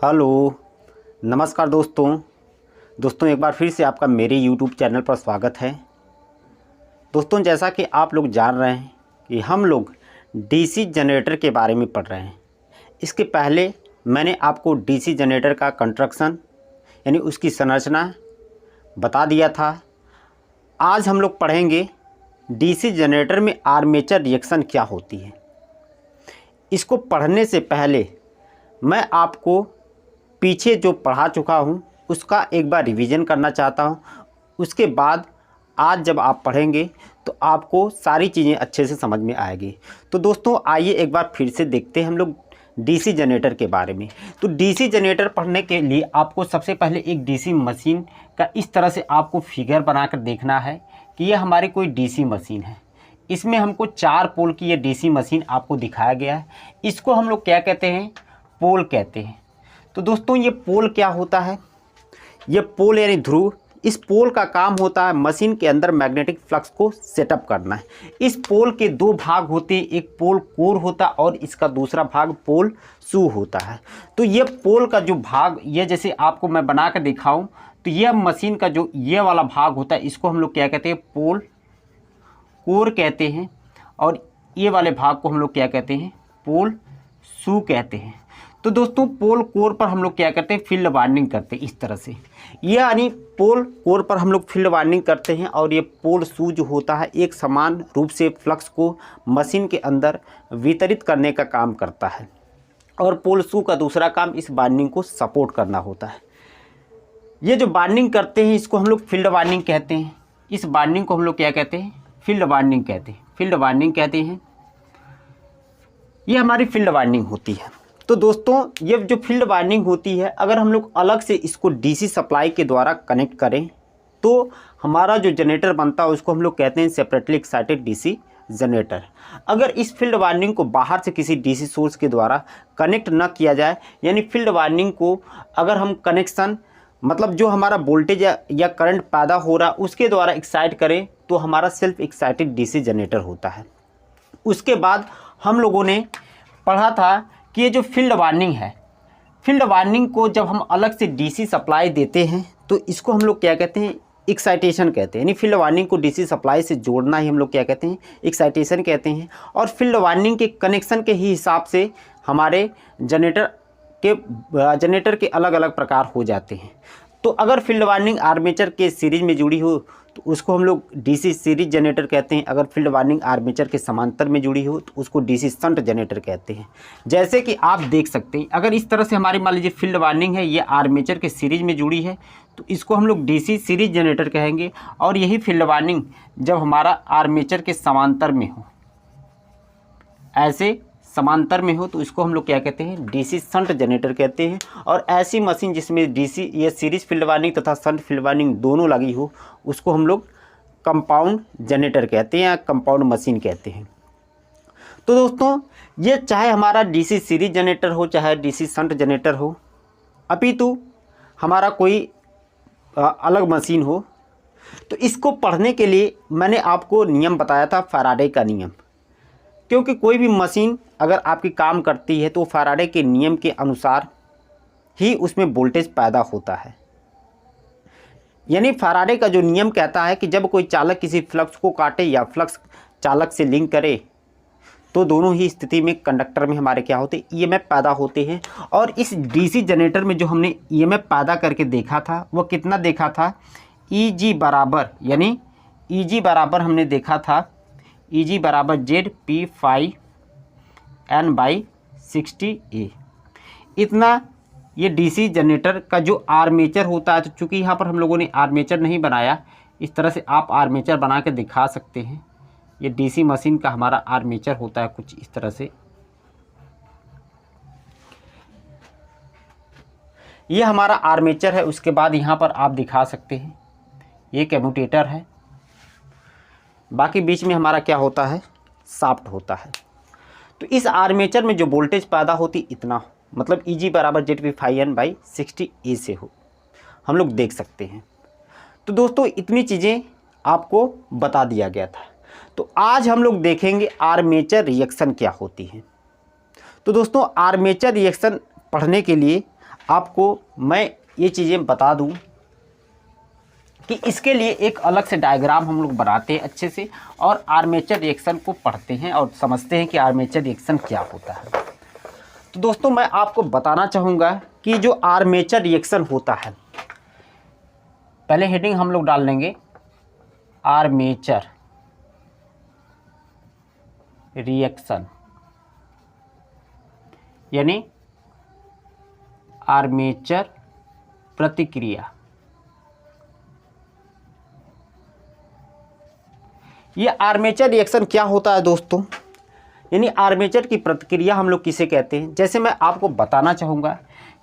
Hello, नमस्कार दोस्तों एक बार फिर से आपका मेरे YouTube चैनल पर स्वागत है। दोस्तों, जैसा कि आप लोग जान रहे हैं कि हम लोग डीसी जनरेटर के बारे में पढ़ रहे हैं। इसके पहले मैंने आपको डीसी जनरेटर का कंस्ट्रक्शन यानी उसकी संरचना बता दिया था। आज हम लोग पढ़ेंगे डीसी जनरेटर में आर्मेचर रिएक्शन क्या होती है। इसको पढ़ने से पहले मैं आपको पीछे जो पढ़ा चुका हूँ उसका एक बार रिवीजन करना चाहता हूँ। उसके बाद आज जब आप पढ़ेंगे तो आपको सारी चीज़ें अच्छे से समझ में आएगी। तो दोस्तों, आइए एक बार फिर से देखते हैं हम लोग डीसी जनरेटर के बारे में। तो डीसी जनरेटर पढ़ने के लिए आपको सबसे पहले एक डीसी मशीन का इस तरह से आपको फिगर बनाकर देखना है कि ये हमारी कोई डीसी मशीन है। इसमें हमको 4 पोल की ये डीसी मशीन आपको दिखाया गया है। इसको हम लोग क्या कहते हैं? पोल कहते हैं। तो दोस्तों, ये पोल क्या होता है? ये पोल यानी ध्रुव। इस पोल का काम होता है मशीन के अंदर मैग्नेटिक फ्लक्स को सेटअप करना है। इस पोल के 2 भाग होते हैं, एक पोल कोर होता है और इसका दूसरा भाग पोल शू होता है। तो ये पोल का जो भाग, ये जैसे आपको मैं बना कर दिखाऊं तो यह मशीन का जो ये वाला भाग होता है इसको हम लोग क्या कहते हैं? पोल कोर कहते हैं। और ये वाले भाग को हम लोग क्या कहते हैं? पोल शू कहते हैं। तो दोस्तों, पोल कोर पर हम लोग क्या करते हैं? फील्ड वाइंडिंग करते हैं इस तरह से। ये यानी पोल कोर पर हम लोग फील्ड वाइंडिंग करते हैं और ये पोल शू जो होता है एक समान रूप से फ्लक्स को मशीन के अंदर वितरित करने का काम करता है। और पोल शू का दूसरा काम इस वाइंडिंग को सपोर्ट करना होता है। ये जो वाइंडिंग करते हैं इसको हम लोग फील्ड वाइंडिंग कहते हैं। इस वाइंडिंग को हम लोग क्या कहते हैं? फील्ड वाइंडिंग कहते हैं। फील्ड वाइंडिंग कहते हैं। ये हमारी फील्ड वाइंडिंग होती है। तो दोस्तों, ये जो फील्ड वाइंडिंग होती है, अगर हम लोग अलग से इसको डीसी सप्लाई के द्वारा कनेक्ट करें तो हमारा जो जनरेटर बनता है उसको हम लोग कहते हैं सेपरेटली एक्साइटेड डीसी जनरेटर। अगर इस फील्ड वाइंडिंग को बाहर से किसी डीसी सोर्स के द्वारा कनेक्ट न किया जाए, यानी फील्ड वाइंडिंग को अगर हम कनेक्शन मतलब जो हमारा वोल्टेज या करंट पैदा हो रहा है उसके द्वारा एक्साइट करें तो हमारा सेल्फ एक्साइटेड डीसी जनरेटर होता है। उसके बाद हम लोगों ने पढ़ा था कि ये जो फील्ड वाइंडिंग है, फील्ड वाइंडिंग को जब हम अलग से डीसी सप्लाई देते हैं तो इसको हम लोग क्या कहते हैं? एक्साइटेशन कहते हैं। यानी फील्ड वाइंडिंग को डीसी सप्लाई से जोड़ना ही हम लोग क्या कहते हैं? एक्साइटेशन कहते हैं। और फील्ड वाइंडिंग के कनेक्शन के ही हिसाब से हमारे जनरेटर के अलग अलग प्रकार हो जाते हैं। तो अगर फील्ड वाइंडिंग आर्मेचर के सीरीज में जुड़ी हो तो उसको हम लोग डीसी सीरीज जनरेटर कहते हैं। अगर फील्ड वाइंडिंग आर्मेचर के समांतर में जुड़ी हो तो उसको डीसी शंट जनरेटर कहते हैं। जैसे कि आप देख सकते हैं, अगर इस तरह से हमारी मान लीजिए फील्ड वाइंडिंग है, ये आर्मेचर के सीरीज में जुड़ी है तो इसको हम लोग डीसी सीरीज जनरेटर कहेंगे। और यही फील्ड वाइंडिंग जब हमारा आर्मेचर के समांतर में हो, ऐसे समांतर में हो, तो इसको हम लोग क्या कहते हैं? डीसी शंट जनरेटर कहते हैं। और ऐसी मशीन जिसमें डीसी ये सीरीज फील्ड वाइंडिंग तथा शंट फील्ड वाइंडिंग दोनों लगी हो उसको हम लोग कंपाउंड जनरेटर कहते हैं या कंपाउंड मशीन कहते हैं। तो दोस्तों, ये चाहे हमारा डीसी सीरीज जनरेटर हो चाहे डीसी शंट जनरेटर हो, अपितु हमारा कोई अलग मशीन हो, तो इसको पढ़ने के लिए मैंने आपको नियम बताया था, फैराडे का नियम। क्योंकि कोई भी मशीन अगर आपकी काम करती है तो फैराडे के नियम के अनुसार ही उसमें वोल्टेज पैदा होता है। यानी फैराडे का जो नियम कहता है कि जब कोई चालक किसी फ्लक्स को काटे या फ्लक्स चालक से लिंक करे तो दोनों ही स्थिति में कंडक्टर में हमारे क्या होते? ईएमएफ पैदा होते हैं। और इस डीसी जनरेटर में जो हमने ईएमएफ पैदा करके देखा था वो कितना देखा था? ईजी बराबर, यानी ईजी बराबर हमने देखा था ईजी बराबर ZP⁴N/60A। इतना ये डीसी जनरेटर का जो आर्मेचर होता है। तो चूँकि यहाँ पर हम लोगों ने आर्मेचर नहीं बनाया, इस तरह से आप आर्मेचर बना के दिखा सकते हैं। ये डीसी मशीन का हमारा आर्मेचर होता है कुछ इस तरह से। ये हमारा आर्मेचर है। उसके बाद यहाँ पर आप दिखा सकते हैं ये कम्यूटेटर है। बाकी बीच में हमारा क्या होता है? शाफ्ट होता है। तो इस आर्मेचर में जो वोल्टेज पैदा होती इतना, मतलब Eg बराबर ZP⁴N/60A से हो, हम लोग देख सकते हैं। तो दोस्तों, इतनी चीज़ें आपको बता दिया गया था। तो आज हम लोग देखेंगे आर्मेचर रिएक्शन क्या होती है। तो दोस्तों, आर्मेचर रिएक्शन पढ़ने के लिए आपको मैं ये चीज़ें बता दूं कि इसके लिए एक अलग से डायग्राम हम लोग बनाते हैं अच्छे से, और आर्मेचर रिएक्शन को पढ़ते हैं और समझते हैं कि आर्मेचर रिएक्शन क्या होता है। तो दोस्तों मैं आपको बताना चाहूँगा कि जो आर्मेचर रिएक्शन होता है, पहले हेडिंग हम लोग डाल लेंगे आर्मेचर रिएक्शन, यानी आर्मेचर प्रतिक्रिया। ये आर्मेचर रिएक्शन क्या होता है दोस्तों, यानी आर्मेचर की प्रतिक्रिया हम लोग किसे कहते हैं। जैसे मैं आपको बताना चाहूँगा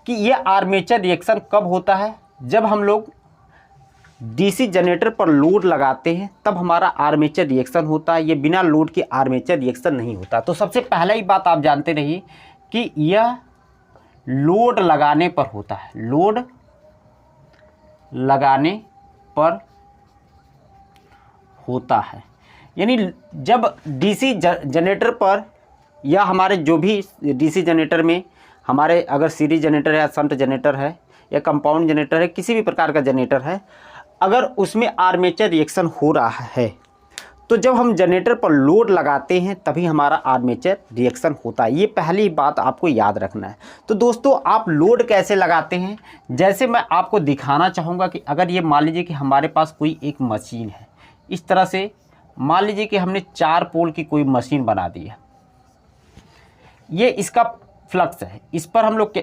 कि ये आर्मेचर रिएक्शन कब होता है, जब हम लोग डीसी जनरेटर पर लोड लगाते हैं तब हमारा आर्मेचर रिएक्शन होता है। ये बिना लोड के आर्मेचर रिएक्शन नहीं होता। तो सबसे पहला ही बात आप जानते रहिए कि यह लोड लगाने पर होता है, लोड लगाने पर होता है। यानी जब डीसी जनरेटर पर या हमारे जो भी डीसी जनरेटर में हमारे अगर सीरीज जनरेटर है या शंट जनरेटर है या कंपाउंड जनरेटर है, किसी भी प्रकार का जनरेटर है, अगर उसमें आर्मेचर रिएक्शन हो रहा है तो जब हम जनरेटर पर लोड लगाते हैं तभी हमारा आर्मेचर रिएक्शन होता है। ये पहली बात आपको याद रखना है। तो दोस्तों आप लोड कैसे लगाते हैं, जैसे मैं आपको दिखाना चाहूँगा कि अगर ये मान लीजिए कि हमारे पास कोई एक मशीन है, इस तरह से मान लीजिए कि हमने 4 पोल की कोई मशीन बना दी है, ये इसका फ्लक्स है, इस पर हम लोग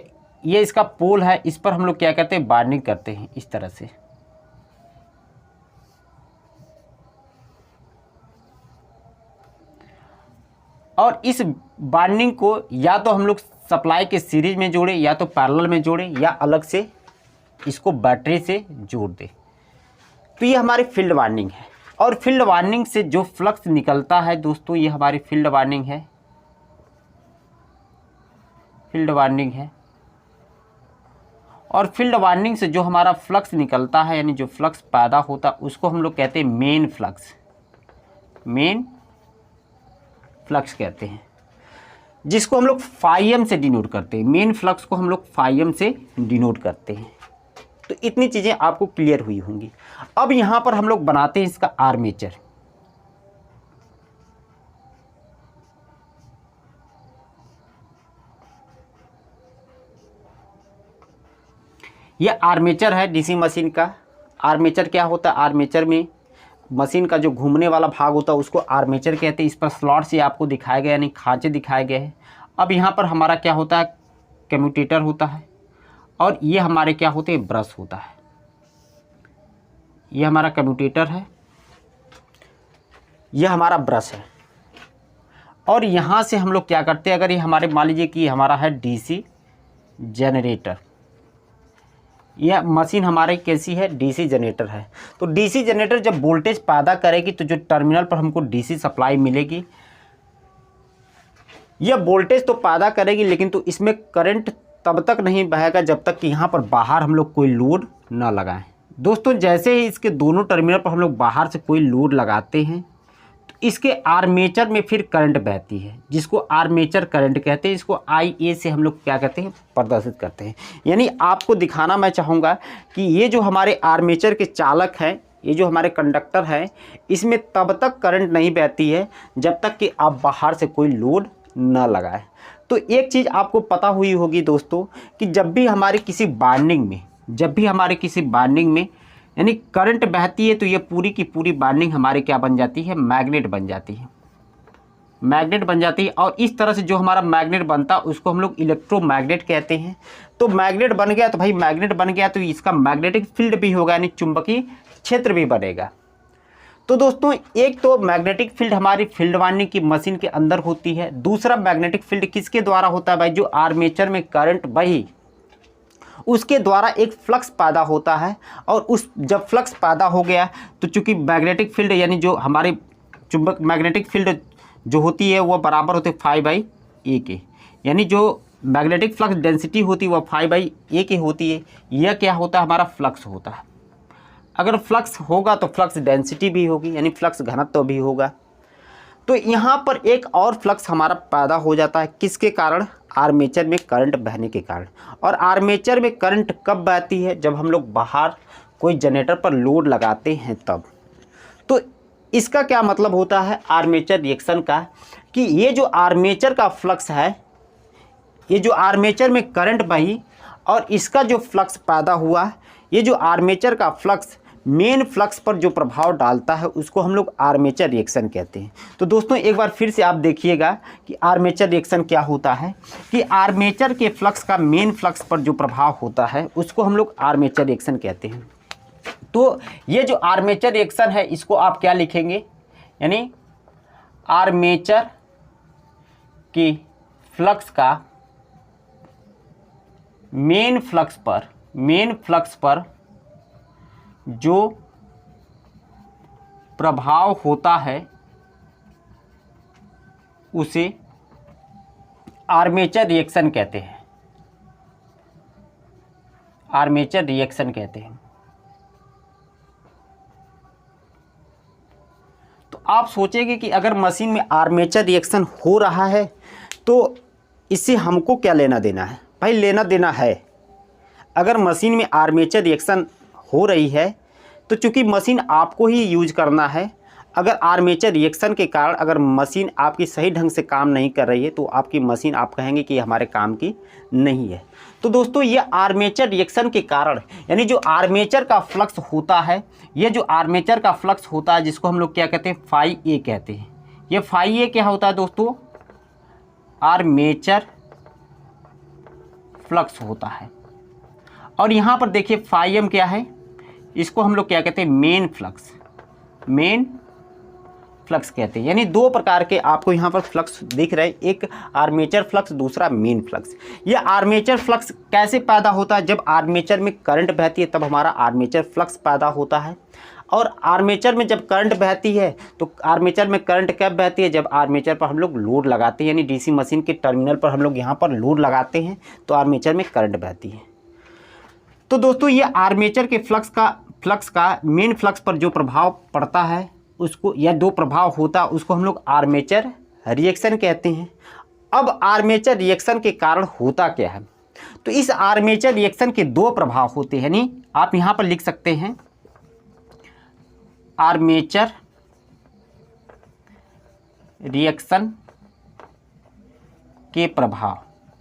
ये इसका पोल है, इस पर हम लोग क्या कहते हैं, बाइंडिंग करते हैं इस तरह से। और इस बाइंडिंग को या तो हम लोग सप्लाई के सीरीज में जोड़े या तो पैरेलल में जोड़े या अलग से इसको बैटरी से जोड़ दे। तो ये हमारी फील्ड वाइंडिंग है, और फील्ड वाइंडिंग से जो फ्लक्स निकलता है दोस्तों, ये हमारी फील्ड वाइंडिंग है, फील्ड वाइंडिंग है। और फील्ड वाइंडिंग से जो हमारा फ्लक्स निकलता है, यानी जो फ्लक्स पैदा होता है, उसको हम लोग कहते हैं मेन फ्लक्स, मेन फ्लक्स कहते हैं, जिसको हम लोग φm से डिनोट करते हैं। मेन फ्लक्स को हम लोग φm से डिनोट करते हैं। तो इतनी चीज़ें आपको क्लियर हुई होंगी। अब यहाँ पर हम लोग बनाते हैं इसका आर्मेचर। यह आर्मेचर है डीसी मशीन का। आर्मेचर क्या होता है, आर्मेचर में मशीन का जो घूमने वाला भाग होता है उसको आर्मेचर कहते हैं। इस पर स्लॉट से आपको दिखाया गया, यानी खांचे दिखाए गए हैं। अब यहाँ पर हमारा क्या होता है, कम्यूटेटर होता है, और ये हमारे क्या होते हैं, ब्रश होता है। ये हमारा कम्यूटेटर है, ये हमारा ब्रश है। और यहाँ से हम लोग क्या करते हैं, अगर ये हमारे मान लीजिए कि हमारा है डीसी जनरेटर, यह मशीन हमारी कैसी है, डीसी जनरेटर है। तो डीसी जनरेटर जब वोल्टेज पैदा करेगी तो जो टर्मिनल पर हमको डीसी सप्लाई मिलेगी, यह वोल्टेज तो पैदा करेगी, लेकिन तो इसमें करंट तब तक नहीं बहेगा जब तक कि यहाँ पर बाहर हम लोग कोई लोड ना लगाएं। दोस्तों जैसे ही इसके दोनों टर्मिनल पर हम लोग बाहर से कोई लोड लगाते हैं तो इसके आर्मेचर में फिर करंट बहती है, जिसको आर्मेचर करंट कहते हैं। इसको IA से हम लोग क्या कहते हैं, प्रदर्शित करते हैं। यानी आपको दिखाना मैं चाहूँगा कि ये जो हमारे आर्मेचर के चालक हैं, ये जो हमारे कंडक्टर हैं, इसमें तब तक करंट नहीं बहती है जब तक कि आप बाहर से कोई लोड ना लगाएं। तो एक चीज़ आपको पता हुई होगी दोस्तों कि जब भी हमारे किसी बाइंडिंग में यानी करंट बहती है तो ये पूरी की पूरी बाइंडिंग हमारे क्या बन जाती है, मैग्नेट बन जाती है, मैग्नेट बन जाती है। और इस तरह से जो हमारा मैग्नेट बनता है उसको हम लोग इलेक्ट्रोमैग्नेट कहते हैं। तो मैग्नेट बन गया तो भाई मैग्नेट बन गया तो इसका मैग्नेटिक फील्ड भी होगा, यानी चुंबकीय क्षेत्र भी बनेगा। तो दोस्तों एक तो मैग्नेटिक फील्ड हमारी फील्ड वाइंडिंग की मशीन के अंदर होती है। दूसरा मैग्नेटिक फील्ड किसके द्वारा होता है भाई, जो आर्मेचर में करंट बही उसके द्वारा एक फ्लक्स पैदा होता है। और उस जब फ्लक्स पैदा हो गया तो चूंकि मैग्नेटिक फील्ड यानी जो हमारे चुंबक मैग्नेटिक फील्ड जो होती है वह बराबर होते φA के, यानी जो मैग्नेटिक फ्लक्स डेंसिटी होती है वह φA की होती है। यह क्या होता है, हमारा फ्लक्स होता है। अगर फ्लक्स होगा तो फ्लक्स डेंसिटी भी होगी, यानी फ्लक्स घनत्व भी होगा। तो यहाँ पर एक और फ्लक्स हमारा पैदा हो जाता है, किसके कारण? आर्मेचर में करंट बहने के कारण। और आर्मेचर में करंट कब बहती है? जब हम लोग बाहर कोई जनरेटर पर लोड लगाते हैं तब। तो इसका क्या मतलब होता है आर्मेचर रिएक्शन का, कि ये जो आर्मेचर का फ्लक्स है, ये जो आर्मेचर में करंट बही और इसका जो फ्लक्स पैदा हुआ, ये जो आर्मेचर का फ्लक्स मेन फ्लक्स पर जो प्रभाव डालता है उसको हम लोग आर्मेचर रिएक्शन कहते हैं। तो दोस्तों एक बार फिर से आप देखिएगा कि आर्मेचर रिएक्शन क्या होता है, कि आर्मेचर के फ्लक्स का मेन फ्लक्स पर जो प्रभाव होता है उसको हम लोग आर्मेचर रिएक्शन कहते हैं। तो ये जो आर्मेचर रिएक्शन है इसको आप क्या लिखेंगे, यानी आर्मेचर की फ्लक्स का मेन फ्लक्स पर जो प्रभाव होता है उसे आर्मेचर रिएक्शन कहते हैं, आर्मेचर रिएक्शन कहते हैं। तो आप सोचेंगे कि अगर मशीन में आर्मेचर रिएक्शन हो रहा है तो इससे हमको क्या लेना देना है? भाई लेना देना है। अगर मशीन में आर्मेचर रिएक्शन हो रही है तो चूंकि मशीन आपको ही यूज करना है, अगर आर्मेचर रिएक्शन के कारण अगर मशीन आपकी सही ढंग से काम नहीं कर रही है तो आपकी मशीन आप कहेंगे कि हमारे काम की नहीं है। तो दोस्तों ये आर्मेचर रिएक्शन के कारण, यानी जो आर्मेचर का फ्लक्स होता है, ये जो आर्मेचर का फ्लक्स होता है जिसको हम लोग क्या कहते हैं? फाई ए कहते हैं। ये फाई ए क्या होता है दोस्तों? आर्मेचर फ्लक्स होता है। और यहाँ पर देखिए फाई एम क्या है, इसको हम लोग क्या कहते हैं? मेन फ्लक्स कहते हैं। यानी दो प्रकार के आपको यहाँ पर फ्लक्स दिख रहे हैं, एक आर्मेचर फ्लक्स, दूसरा मेन फ्लक्स। ये आर्मेचर फ्लक्स कैसे पैदा होता है? जब आर्मेचर में करंट बहती है तब हमारा आर्मेचर फ्लक्स पैदा होता है। और आर्मेचर में जब करंट बहती है तो आर्मेचर में करंट कब बहती है? जब आर्मेचर पर हम लोग लोड लगाते हैं, यानी डीसी मशीन के टर्मिनल पर हम लोग यहाँ पर लोड लगाते हैं तो आर्मेचर में करंट बहती है। तो दोस्तों ये आर्मेचर के फ्लक्स का मेन फ्लक्स पर जो प्रभाव पड़ता है उसको, या दो प्रभाव होता है उसको हम लोग आर्मेचर रिएक्शन कहते हैं। अब आर्मेचर रिएक्शन के कारण होता क्या है? तो इस आर्मेचर रिएक्शन के दो प्रभाव होते हैं, यानी आप यहाँ पर लिख सकते हैं आर्मेचर रिएक्शन के प्रभाव।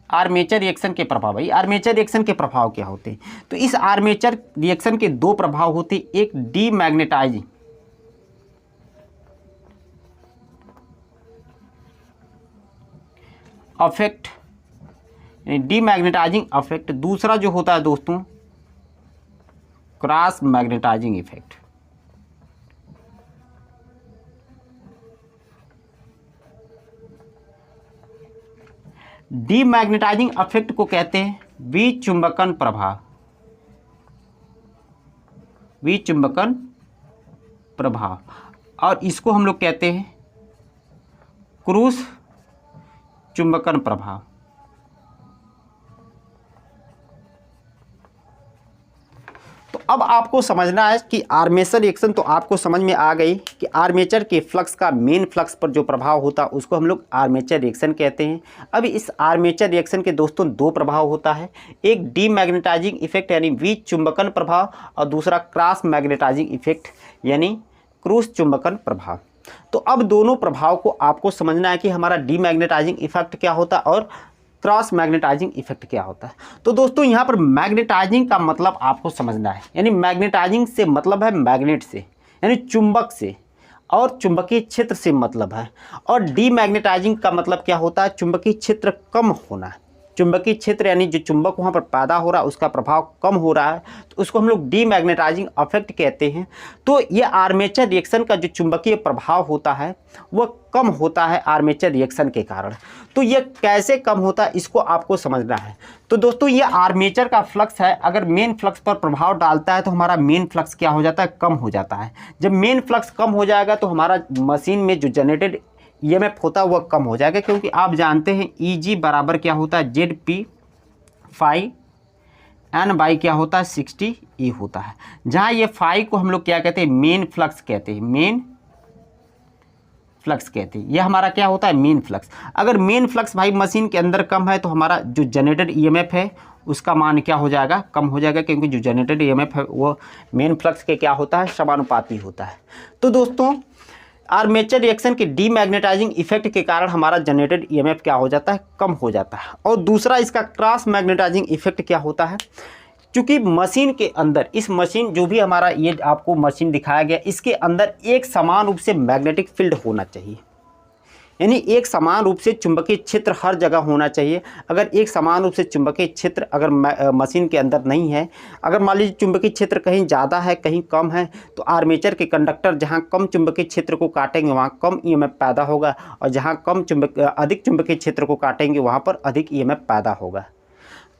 आर्मेचर रिएक्शन के प्रभाव, भाई आर्मेचर रिएक्शन के प्रभाव क्या होते हैं? तो इस आर्मेचर रिएक्शन के दो प्रभाव होते हैं, एक डीमैग्नेटाइजिंग अफेक्ट, डीमैग्नेटाइजिंग अफेक्ट, दूसरा जो होता है दोस्तों cross magnetising effect. Demagnetising affect को कहते हैं विचुंबकन प्रभाव, विचुंबकन प्रभाव, और इसको हम लोग कहते हैं क्रूस चुंबकन प्रभाव। तो अब आपको समझना है कि आर्मेचर रिएक्शन तो आपको समझ में आ गई कि आर्मेचर के फ्लक्स का मेन फ्लक्स पर जो प्रभाव होता है उसको हम लोग आर्मेचर रिएक्शन कहते हैं। अब इस आर्मेचर रिएक्शन के दोस्तों दो प्रभाव होता है, एक डीमैग्नेटाइजिंग इफेक्ट यानी विचुंबकन प्रभाव, और दूसरा क्रॉस मैग्नेटाइजिंग इफेक्ट यानी क्रूस चुंबकन प्रभाव। तो अब दोनों प्रभाव को आपको समझना है कि हमारा डीमैग्नेटाइजिंग इफेक्ट क्या होता है और क्रॉस मैग्नेटाइजिंग इफेक्ट क्या होता है। तो दोस्तों यहाँ पर मैग्नेटाइजिंग का मतलब आपको समझना है, यानी मैग्नेटाइजिंग से मतलब है मैग्नेट से, यानी चुंबक से, और चुंबकीय क्षेत्र से मतलब है। और डीमैग्नेटाइजिंग का मतलब क्या होता है? चुंबकीय क्षेत्र कम होना। चुंबकीय क्षेत्र यानी जो चुंबक वहाँ पर पैदा हो रहा है उसका प्रभाव कम हो रहा है, तो उसको हम लोग डीमैग्नेटाइजिंग अफेक्ट कहते हैं। तो ये आर्मेचर रिएक्शन का जो चुंबकीय प्रभाव होता है वह कम होता है आर्मेचर रिएक्शन के कारण। तो ये कैसे कम होता है इसको आपको समझना है। तो दोस्तों ये आर्मेचर का फ्लक्स है, अगर मेन फ्लक्स पर प्रभाव डालता है तो हमारा मेन फ्लक्स क्या हो जाता है? कम हो जाता है। जब मेन फ्लक्स कम हो जाएगा तो हमारा मशीन में जो जनरेटेड ईएमएफ होता है वह कम हो जाएगा, क्योंकि आप जानते हैं ईजी बराबर क्या होता है? ZP फाई एन बाई क्या होता है? 60 ई होता है। जहाँ ये फाई को हम लोग क्या कहते हैं? मेन फ्लक्स कहते हैं, मेन फ्लक्स कहते हैं। यह हमारा क्या होता है, मेन फ्लक्स। अगर मेन फ्लक्स भाई मशीन के अंदर कम है तो हमारा जो जनरेटेड ईएमएफ है उसका मान क्या हो जाएगा, कम हो जाएगा, क्योंकि जो जनरेटेड ईएमएफ है वो मेन फ्लक्स के क्या होता है, समानुपाती होता है। तो दोस्तों आर्मेचर रिएक्शन के डीमैग्नेटाइजिंग इफेक्ट के कारण हमारा जनरेटेड ईएमएफ क्या हो जाता है, कम हो जाता है। और दूसरा इसका क्रॉस मैग्नेटाइजिंग इफेक्ट क्या होता है, क्योंकि मशीन के अंदर, इस मशीन जो भी हमारा ये आपको मशीन दिखाया गया, इसके अंदर एक समान रूप से मैग्नेटिक फील्ड होना चाहिए, यानी एक समान रूप से चुंबकीय क्षेत्र हर जगह होना चाहिए। अगर एक समान रूप से चुंबकीय क्षेत्र अगर मशीन के अंदर नहीं है, अगर मान लीजिए चुंबकीय क्षेत्र कहीं ज़्यादा है कहीं कम है, तो आर्मेचर के कंडक्टर जहां कम चुंबकीय क्षेत्र को काटेंगे वहां कम ईएमएफ पैदा होगा, और जहां अधिक चुंबकीय क्षेत्र को काटेंगे वहां पर अधिक ईएमएफ पैदा होगा।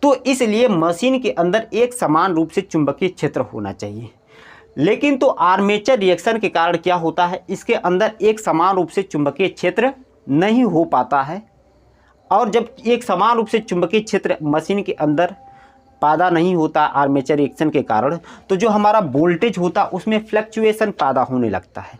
तो इसलिए मशीन के अंदर एक समान रूप से चुंबकीय क्षेत्र होना चाहिए। लेकिन तो आर्मेचर रिएक्शन के कारण क्या होता है, इसके अंदर एक समान रूप से चुंबकीय क्षेत्र नहीं हो पाता है, और जब एक समान रूप से चुंबकीय क्षेत्र मशीन के अंदर पैदा नहीं होता आर्मेचर रिएक्शन के कारण, तो जो हमारा वोल्टेज होता है उसमें फ्लक्चुएशन पैदा होने लगता है,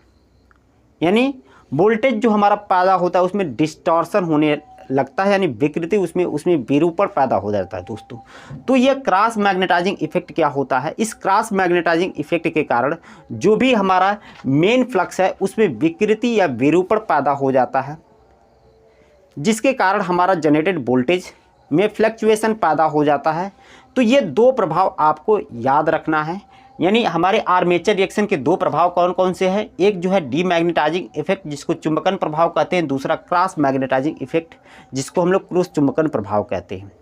यानी वोल्टेज जो हमारा पैदा होता है उसमें डिस्टॉर्शन होने लगता है, यानी विकृति उसमें विरूपण पैदा हो जाता है दोस्तों। तो यह क्रॉस मैग्नेटाइजिंग इफेक्ट क्या होता है, इस क्रॉस मैग्नेटाइजिंग इफेक्ट के कारण जो भी हमारा मेन फ्लक्स है उसमें विकृति या विरूपण पैदा हो जाता है, जिसके कारण हमारा जनरेटेड वोल्टेज में फ्लक्चुएशन पैदा हो जाता है। तो ये दो प्रभाव आपको याद रखना है, यानी हमारे आर्मेचर रिएक्शन के दो प्रभाव कौन कौन से हैं, एक जो है डीमैग्नेटाइजिंग इफेक्ट जिसको चुंबकन प्रभाव कहते हैं, दूसरा क्रॉस मैग्नेटाइजिंग इफेक्ट जिसको हम लोग क्रॉस चुंबकन प्रभाव कहते हैं।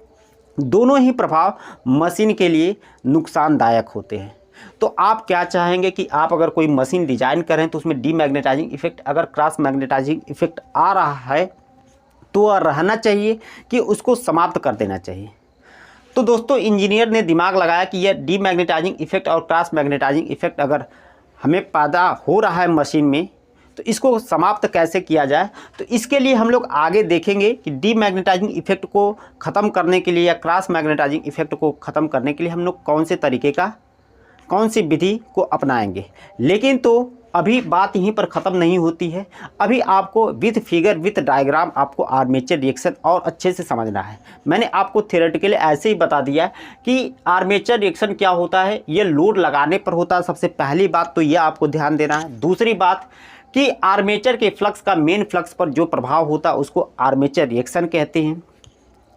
दोनों ही प्रभाव मशीन के लिए नुकसानदायक होते हैं। तो आप क्या चाहेंगे कि आप अगर कोई मशीन डिजाइन करें तो उसमें डीमैग्नेटाइजिंग इफेक्ट अगर क्रॉस मैग्नेटाइजिंग इफेक्ट आ रहा है तो रहना चाहिए कि उसको समाप्त कर देना चाहिए। तो दोस्तों इंजीनियर ने दिमाग लगाया कि यह डीमैग्नेटाइजिंग इफेक्ट और क्रॉस मैग्नेटाइजिंग इफेक्ट अगर हमें पैदा हो रहा है मशीन में तो इसको समाप्त कैसे किया जाए। तो इसके लिए हम लोग आगे देखेंगे कि डीमैग्नेटाइजिंग इफेक्ट को ख़त्म करने के लिए या क्रॉस मैग्नेटाइजिंग इफेक्ट को ख़त्म करने के लिए हम लोग कौन से तरीके का, कौन सी विधि को अपनाएंगे। लेकिन तो अभी बात यहीं पर ख़त्म नहीं होती है, अभी आपको विथ फिगर विथ डायग्राम आपको आर्मेचर रिएक्शन और अच्छे से समझना है। मैंने आपको थियोरेटिकली ऐसे ही बता दिया कि आर्मेचर रिएक्शन क्या होता है, ये लोड लगाने पर होता है। सबसे पहली बात तो ये आपको ध्यान देना है। दूसरी बात कि आर्मेचर के फ्लक्स का मेन फ्लक्स पर जो प्रभाव होता है उसको आर्मेचर रिएक्शन कहते हैं।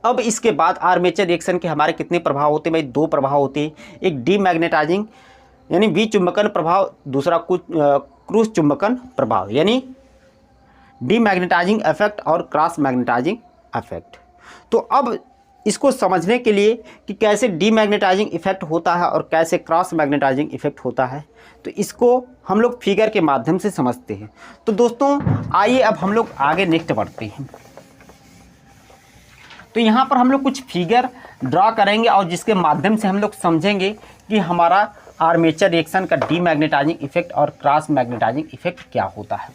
अब इसके बाद आर्मेचर रिएक्शन के हमारे कितने प्रभाव होते हैं भाई, दो प्रभाव होते हैं, एक डीमैग्नेटाइजिंग यानी विचुंबकन प्रभाव, दूसरा क्रॉस चुंबकन प्रभाव यानी डीमैग्नेटाइजिंग इफेक्ट और क्रॉस मैग्नेटाइजिंग इफेक्ट। तो अब इसको समझने के लिए कि कैसे डीमैग्नेटाइजिंग इफेक्ट होता है और कैसे क्रॉस मैग्नेटाइजिंग इफेक्ट होता है, तो इसको हम लोग फिगर के माध्यम से समझते हैं। तो दोस्तों आइए अब हम लोग आगे नेक्स्ट बढ़ते हैं। तो यहाँ पर हम लोग कुछ फिगर ड्रा करेंगे और जिसके माध्यम से हम लोग समझेंगे कि हमारा आर्मेचर रिएक्शन का डीमैग्नेटाइजिंग इफेक्ट और क्रॉस मैग्नेटाइजिंग इफेक्ट क्या होता है।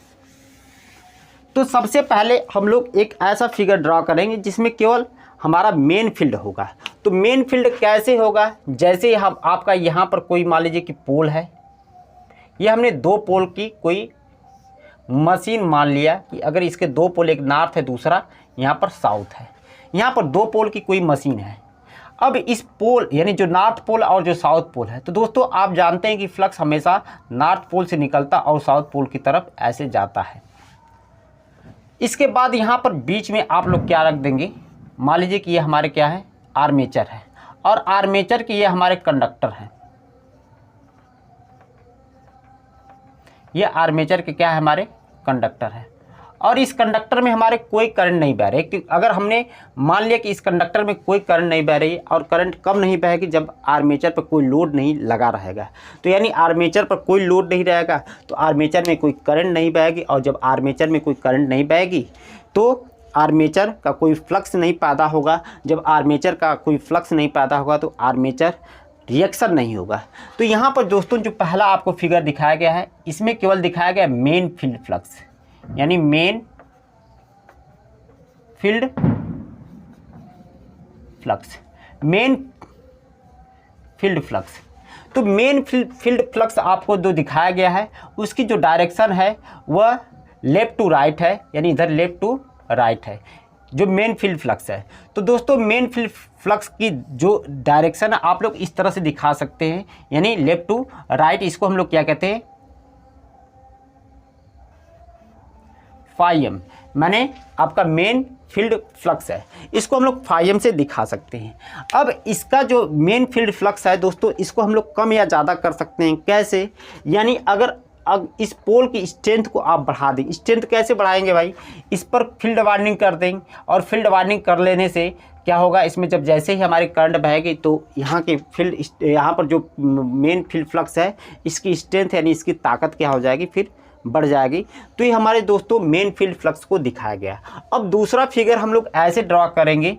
तो सबसे पहले हम लोग एक ऐसा फिगर ड्रा करेंगे जिसमें केवल हमारा मेन फील्ड होगा। तो मेन फील्ड कैसे होगा, जैसे हम आपका यहाँ पर कोई मान लीजिए कि पोल है, ये हमने दो पोल की कोई मशीन मान लिया कि अगर इसके दो पोल, एक नॉर्थ है दूसरा यहाँ पर साउथ है, यहाँ पर दो पोल की कोई मशीन है। अब इस पोल यानी जो नॉर्थ पोल और जो साउथ पोल है, तो दोस्तों आप जानते हैं कि फ्लक्स हमेशा नॉर्थ पोल से निकलता और साउथ पोल की तरफ ऐसे जाता है। इसके बाद यहाँ पर बीच में आप लोग क्या रख देंगे, मान लीजिए कि ये हमारे क्या है, आर्मेचर है, और आर्मेचर के ये हमारे कंडक्टर हैं। ये आर्मेचर के क्या है, हमारे कंडक्टर है, और इस कंडक्टर में हमारे कोई करंट नहीं बह रही। अगर हमने मान लिया कि इस कंडक्टर में कोई करंट नहीं बह रही, और करंट कब नहीं बहेगी, जब आर्मेचर पर कोई लोड नहीं लगा रहेगा। तो यानी आर्मेचर पर कोई लोड नहीं रहेगा तो आर्मेचर में कोई करंट नहीं बहेगी, और जब आर्मेचर में कोई करंट नहीं बहेगी तो आर्मेचर का कोई फ्लक्स नहीं पैदा होगा। जब आर्मेचर का कोई फ्लक्स नहीं पैदा होगा तो आर्मेचर रिएक्शन नहीं होगा। तो यहाँ पर दोस्तों जो पहला आपको फिगर दिखाया गया है, इसमें केवल दिखाया गया मेन फील्ड फ्लक्स, यानी main field flux, main field flux. तो मेन फील्ड फ्लक्स आपको जो दिखाया गया है उसकी जो डायरेक्शन है वह लेफ़्ट टू राइट है, यानी इधर लेफ़्ट टू राइट है जो मेन फील्ड फ्लक्स है। तो दोस्तों मेन फील्ड फ्लक्स की जो डायरेक्शन है आप लोग इस तरह से दिखा सकते हैं, यानी लेफ़्ट टू राइट। इसको हम लोग क्या कहते हैं, फाई एम, माने आपका मेन फील्ड फ्लक्स है, इसको हम लोग फाई एम से दिखा सकते हैं। अब इसका जो मेन फील्ड फ्लक्स है दोस्तों, इसको हम लोग कम या ज़्यादा कर सकते हैं। कैसे, यानी अगर इस पोल की स्ट्रेंथ को आप बढ़ा दें। स्ट्रेंथ कैसे बढ़ाएंगे भाई, इस पर फील्ड वार्निंग कर देंगे, और फील्ड वार्निंग कर लेने से क्या होगा, इसमें जब जैसे ही हमारी करंट बहेगी तो यहाँ के फील्ड, यहाँ पर जो मेन फील्ड फ्लक्स है इसकी स्ट्रेंथ यानी इसकी ताकत क्या हो जाएगी, फिर बढ़ जाएगी। तो ये हमारे दोस्तों मेन फील्ड फ्लक्स को दिखाया गया। अब दूसरा फिगर हम लोग ऐसे ड्रॉ करेंगे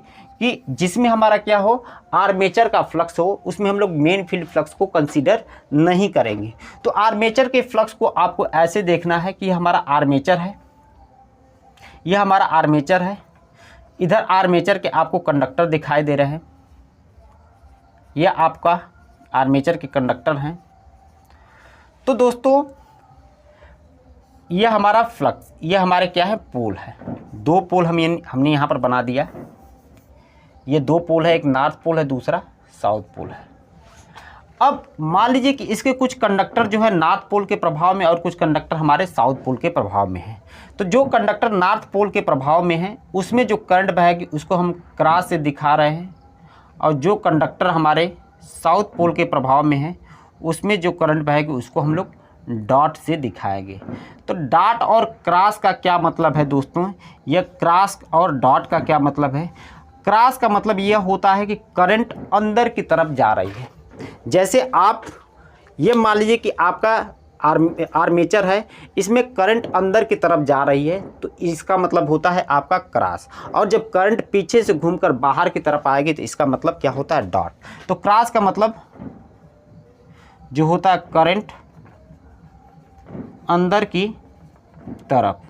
कि जिसमें हमारा क्या हो, आर्मेचर का फ्लक्स हो, उसमें हम लोग मेन फील्ड फ्लक्स को कंसीडर नहीं करेंगे। तो आर्मेचर के फ्लक्स को आपको ऐसे देखना है कि हमारा आर्मेचर है, यह हमारा आर्मेचर है, इधर आर्मेचर के आपको कंडक्टर दिखाई दे रहे हैं, यह आपका आर्मेचर के कंडक्टर हैं। तो दोस्तों यह हमारा फ्लक्स, यह हमारे क्या है, पोल है। दो पोल हमने यहाँ पर बना दिया। ये दो पोल है, एक नॉर्थ पोल है, दूसरा साउथ पोल है। अब मान लीजिए कि इसके कुछ कंडक्टर जो है नॉर्थ पोल के प्रभाव में और कुछ कंडक्टर हमारे साउथ पोल के प्रभाव में है। तो जो कंडक्टर नॉर्थ पोल के प्रभाव में है उसमें जो करंट बहेगी उसको हम क्रॉस से दिखा रहे हैं, और जो कंडक्टर हमारे साउथ पोल के प्रभाव में है उसमें जो करंट बहेगी उसको हम लोग डॉट से दिखाएंगे। तो डॉट और क्रॉस का क्या मतलब है दोस्तों, यह क्रॉस और डॉट का क्या मतलब है। क्रॉस का मतलब यह होता है कि करंट अंदर की तरफ जा रही है। जैसे आप ये मान लीजिए कि आपका आर्मेचर है, इसमें करंट अंदर की तरफ जा रही है, तो इसका मतलब होता है आपका क्रॉस। और जब करंट पीछे से घूमकर बाहर की तरफ आएगी तो इसका मतलब क्या होता है, डॉट। तो क्रॉस का मतलब जो होता है करंट अंदर की तरफ,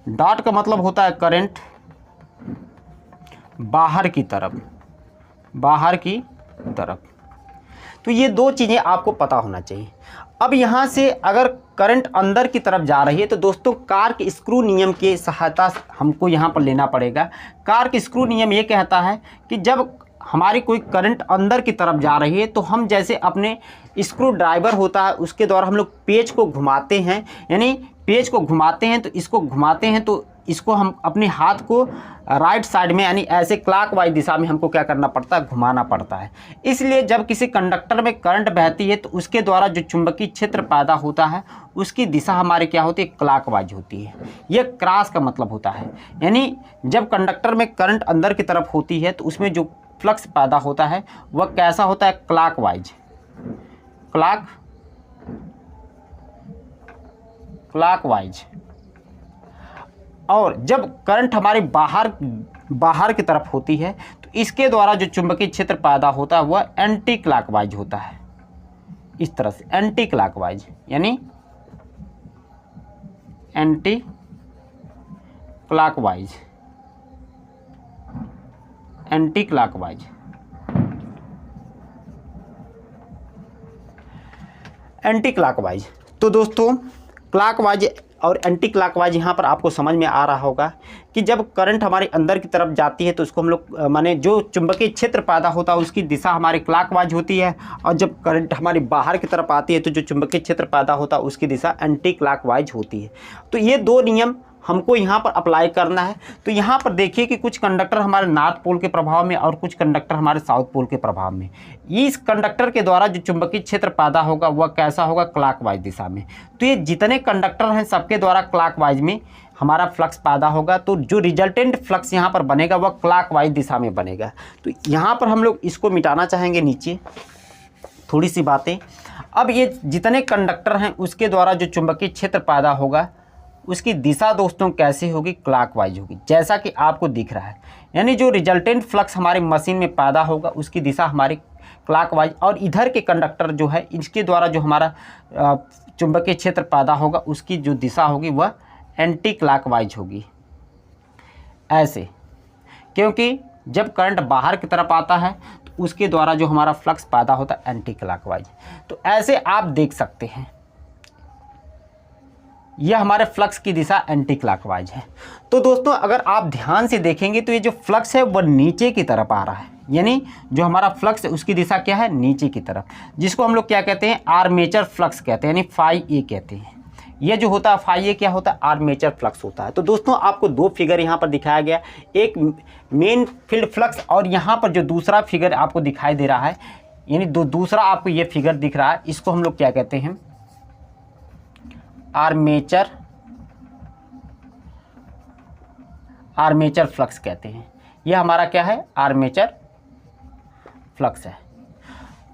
डॉट का मतलब होता है करंट बाहर की तरफ, बाहर की तरफ। तो ये दो चीज़ें आपको पता होना चाहिए। अब यहाँ से अगर करंट अंदर की तरफ जा रही है तो दोस्तों कार के स्क्रू नियम की सहायता हमको यहाँ पर लेना पड़ेगा। कार के स्क्रू नियम ये कहता है कि जब हमारी कोई करंट अंदर की तरफ जा रही है तो हम जैसे अपने स्क्रू ड्राइवर होता है उसके द्वारा हम लोग पेच को घुमाते हैं, यानी पेच को घुमाते हैं, तो इसको घुमाते हैं तो इसको हम अपने हाथ को राइट साइड में यानी ऐसे क्लॉकवाइज दिशा में हमको क्या करना पड़ता है, घुमाना पड़ता है। इसलिए जब किसी कंडक्टर में करंट बहती है तो उसके द्वारा जो चुंबकीय क्षेत्र पैदा होता है उसकी दिशा हमारे क्या होती है, क्लॉकवाइज होती है। यह क्रॉस का मतलब होता है, यानी जब कंडक्टर में करंट अंदर की तरफ होती है तो उसमें जो फ्लक्स पैदा होता है वह कैसा होता है, क्लॉकवाइज, क्लॉकवाइज। और जब करंट हमारे बाहर की तरफ होती है तो इसके द्वारा जो चुंबकीय क्षेत्र पैदा होता है वह एंटी क्लॉकवाइज होता है। इस तरह से एंटी क्लॉकवाइज, यानी anti clockwise, anti clockwise, anti clockwise. तो दोस्तों क्लॉकवाइज और एंटी क्लॉकवाइज यहाँ पर आपको समझ में आ रहा होगा कि जब करंट हमारे अंदर की तरफ जाती है तो उसको हम लोग माने जो चुंबकीय क्षेत्र पैदा होता है उसकी दिशा हमारी क्लॉकवाइज होती है, और जब करंट हमारी बाहर की तरफ आती है तो जो चुंबकीय क्षेत्र पैदा होता है उसकी दिशा एंटी क्लॉकवाइज होती है। तो ये दो नियम हमको यहाँ पर अप्लाई करना है। तो यहाँ पर देखिए कि कुछ कंडक्टर हमारे नॉर्थ पोल के प्रभाव में और कुछ कंडक्टर हमारे साउथ पोल के प्रभाव में। इस कंडक्टर के द्वारा जो चुंबकीय क्षेत्र पैदा होगा वह कैसा होगा, क्लॉकवाइज दिशा में। तो ये जितने कंडक्टर हैं सबके द्वारा क्लॉकवाइज में हमारा फ्लक्स पैदा होगा, तो जो रिजल्टेंट फ्लक्स यहाँ पर बनेगा वह क्लॉकवाइज दिशा में बनेगा। तो यहाँ पर हम लोग इसको मिटाना चाहेंगे नीचे थोड़ी सी बातें। अब ये जितने कंडक्टर हैं उसके द्वारा जो चुंबकीय क्षेत्र पैदा होगा उसकी दिशा दोस्तों कैसे होगी, क्लॉकवाइज होगी, जैसा कि आपको दिख रहा है। यानी जो रिजल्टेंट फ्लक्स हमारी मशीन में पैदा होगा उसकी दिशा हमारी क्लॉकवाइज, और इधर के कंडक्टर जो है इसके द्वारा जो हमारा चुंबकीय क्षेत्र पैदा होगा उसकी जो दिशा होगी वह एंटी क्लॉकवाइज होगी। ऐसे, क्योंकि जब करंट बाहर की तरफ आता है तो उसके द्वारा जो हमारा फ्लक्स पैदा होता है एंटी क्लॉकवाइज। तो ऐसे आप देख सकते हैं। यह हमारे फ्लक्स की दिशा एंटी क्लॉकवाइज है। तो दोस्तों अगर आप ध्यान से देखेंगे तो ये जो फ्लक्स है वह नीचे की तरफ आ रहा है, यानी जो हमारा फ्लक्स है उसकी दिशा क्या है, नीचे की तरफ, जिसको हम लोग क्या कहते हैं, आर्मेचर फ्लक्स कहते हैं, यानी फाई ए कहते हैं। ये जो होता है फाई ए क्या होता है, आर्मेचर फ्लक्स होता है। तो दोस्तों आपको दो फिगर यहाँ पर दिखाया गया, एक मेन फील्ड फ्लक्स और यहाँ पर जो दूसरा फिगर आपको दिखाई दे रहा है, यानी दूसरा आपको ये फिगर दिख रहा है, इसको हम लोग क्या कहते हैं, आर्मेचर फ्लक्स कहते हैं। यह हमारा क्या है, आर्मेचर फ्लक्स है।